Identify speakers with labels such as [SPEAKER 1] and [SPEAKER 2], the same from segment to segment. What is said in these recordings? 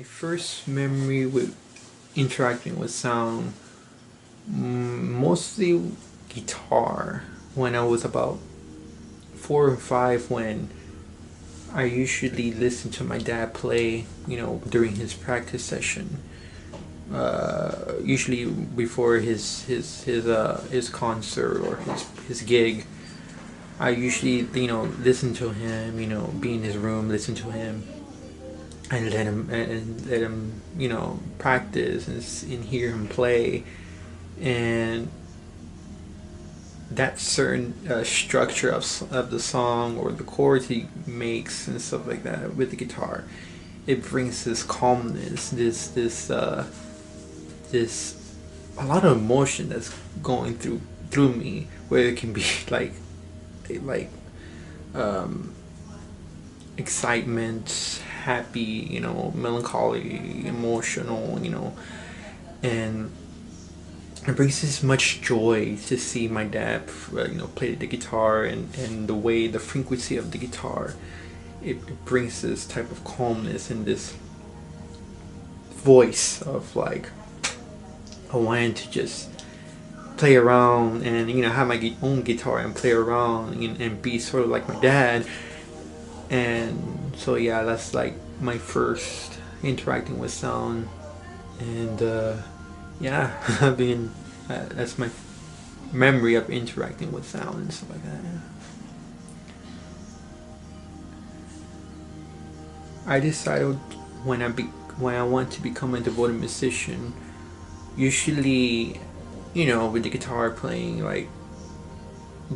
[SPEAKER 1] first memory with interacting with sound, mostly guitar, when I was about 4 or 5, when I usually listen to my dad play, during his practice session. Usually before his concert or his gig. I usually listen to him, be in his room, listen to him, and let him practice and hear him play. And that certain structure of the song or the chords he makes and stuff like that with the guitar, it brings this calmness, this a lot of emotion that's going through me, where it can be like excitement, happy, melancholy, emotional, and it brings this much joy to see my dad, play the guitar, and the way the frequency of the guitar, it brings this type of calmness and this voice of like, I wanted to just play around and have my own guitar and play around and be sort of like my dad. And so yeah, that's like my first interacting with sound. And yeah, I mean, that's my memory of interacting with sound and stuff like that. Yeah. I decided when I want to become a devoted musician, usually, with the guitar playing, like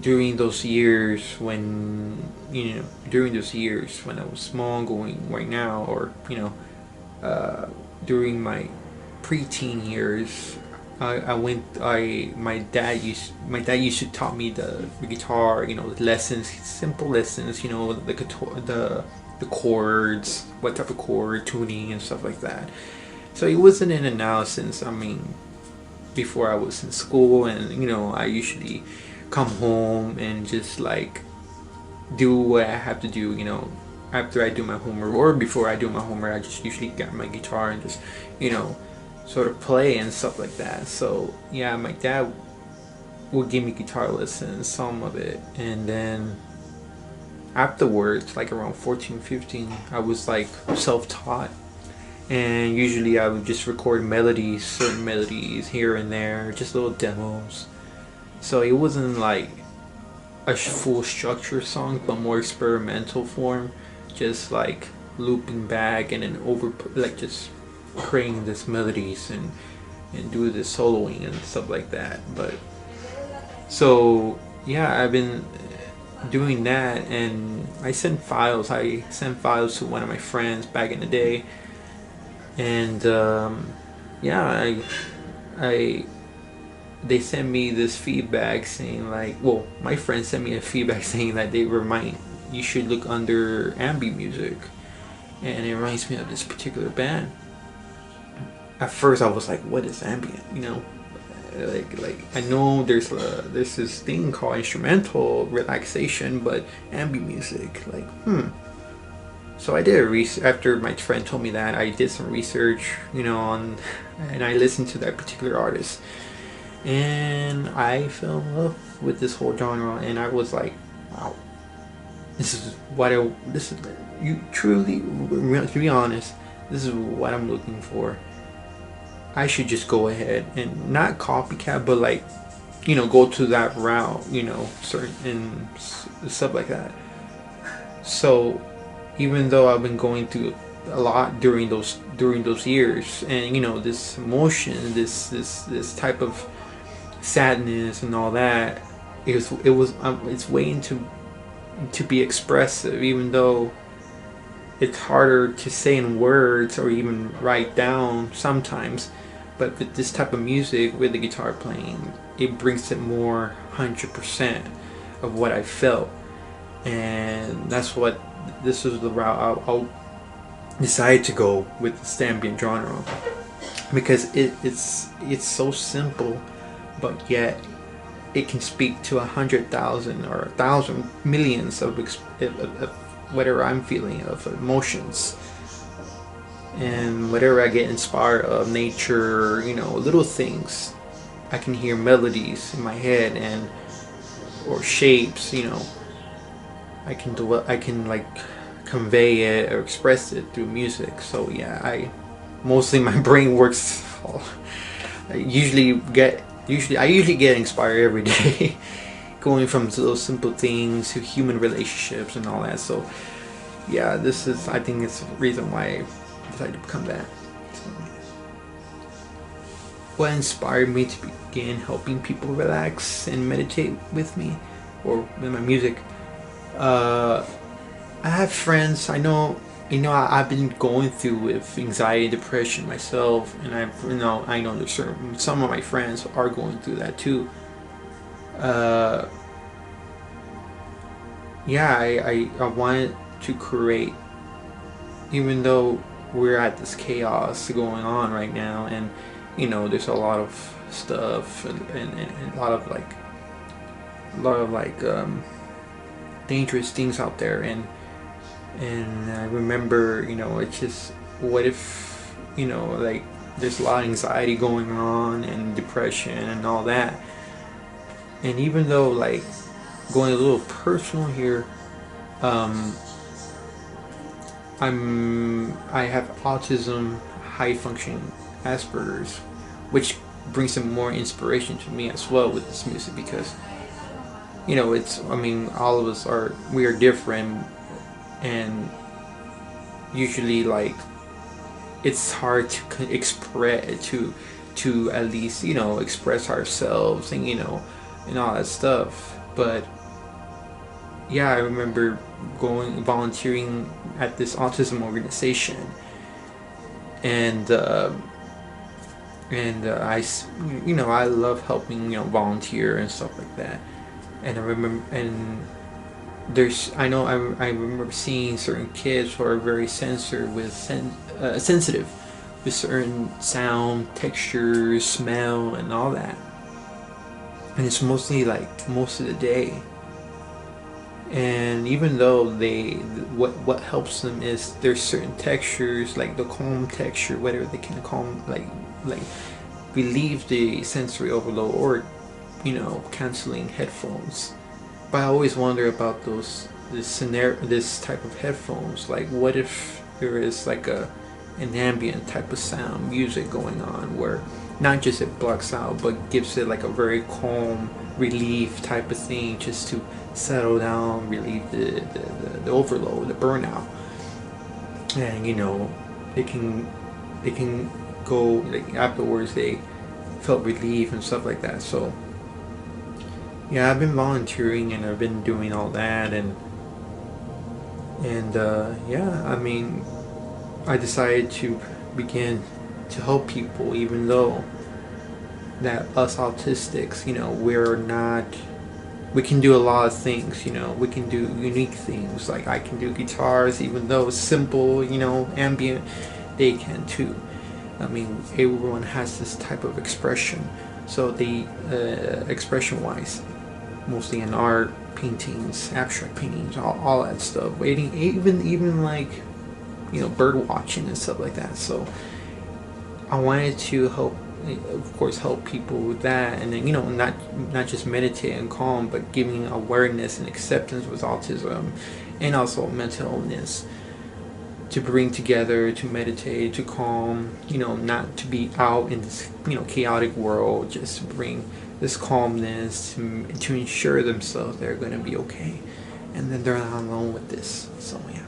[SPEAKER 1] during those years when I was small, going right now, or during my preteen years, my dad used to taught me the guitar, lessons, simple lessons, the chords, what type of chord tuning and stuff like that. So it wasn't an analysis. I mean, before I was in school, and I usually come home and just like do what I have to do, after I do my homework or before I do my homework. I just usually get my guitar and just sort of play and stuff like that. So yeah, my dad would give me guitar lessons, some of it, and then afterwards, like around 14, 15, I was like self-taught. And usually I would just record melodies, certain melodies here and there, just little demos. So it wasn't like a full structured song, but more experimental form, just like looping back and then just creating these melodies and do the soloing and stuff like that. But so yeah, I've been doing that, and I sent files to one of my friends back in the day. And yeah, they sent me this feedback saying like, well, my friend sent me a feedback saying that you should look under ambient music, and it reminds me of this particular band. At first, I was like, what is ambient? Like I know there's this thing called instrumental relaxation, but ambient music, like So I did after my friend told me that. I did some research, and I listened to that particular artist, and I fell in love with this whole genre. And I was like, wow, you truly, to be honest, this is what I'm looking for. I should just go ahead and not copycat, but like, go to that route, certain and stuff like that. So even though I've been going through a lot during those years, and this emotion, this type of sadness and all that, it's waiting to be expressive, even though it's harder to say in words or even write down sometimes. But with this type of music, with the guitar playing, it brings it more 100% of what I felt. And this is the route I'll decide to go with the ambient genre, because it's so simple, but yet it can speak to 100,000 or 1,000 millions of whatever I'm feeling, of emotions. and whatever I get inspired of, nature, little things, I can hear melodies in my head, and or shapes, I can like convey it or express it through music. So yeah, I mostly my brain works. I usually get inspired every day, going from those simple things to human relationships and all that. So yeah, I think it's the reason why I decided to become that. So, what inspired me to begin helping people relax and meditate with me, or with my music? I have friends. I've been going through with anxiety and depression myself, and I know there's some of my friends are going through that too. Yeah, I wanted to create, even though we're at this chaos going on right now, and there's a lot of stuff, and a lot of dangerous things out there, and I remember, it's just, what if, like, there's a lot of anxiety going on and depression and all that. And even though, like, going a little personal here, I have autism, high functioning Asperger's, which brings some more inspiration to me as well with this music, because all of us we are different, and usually, like, it's hard to express, to at least express ourselves, and and all that stuff. But yeah, I remember volunteering at this autism organization, and I love helping volunteer and stuff like that. And I remember, and I remember seeing certain kids who are very sensitive with certain sound, texture, smell, and all that. And it's mostly like most of the day. And even though what helps them is there's certain textures, like the calm texture, whether they can calm, like relieve the sensory overload, or canceling headphones. But I always wonder about this type of headphones. Like, what if there is like an ambient type of sound music going on, where not just it blocks out, but gives it like a very calm relief type of thing, just to settle down, relieve the overload, the burnout. And they can go, like, afterwards they felt relief and stuff like that. So yeah, I've been volunteering, and I've been doing all that, and yeah, I decided to begin to help people, even though that us autistics, we can do a lot of things, we can do unique things. Like, I can do guitars, even though it's simple, ambient, they can too. Everyone has this type of expression. So the expression wise, mostly in art, paintings, abstract paintings, all that stuff, even like bird watching and stuff like that. So I wanted to help, of course, help people with that, and then not just meditate and calm, but giving awareness and acceptance with autism, and also mental illness, to bring together, to meditate, to calm, not to be out in this chaotic world, just to bring this calmness, to ensure themselves they're going to be okay, and then they're not alone with this. So yeah.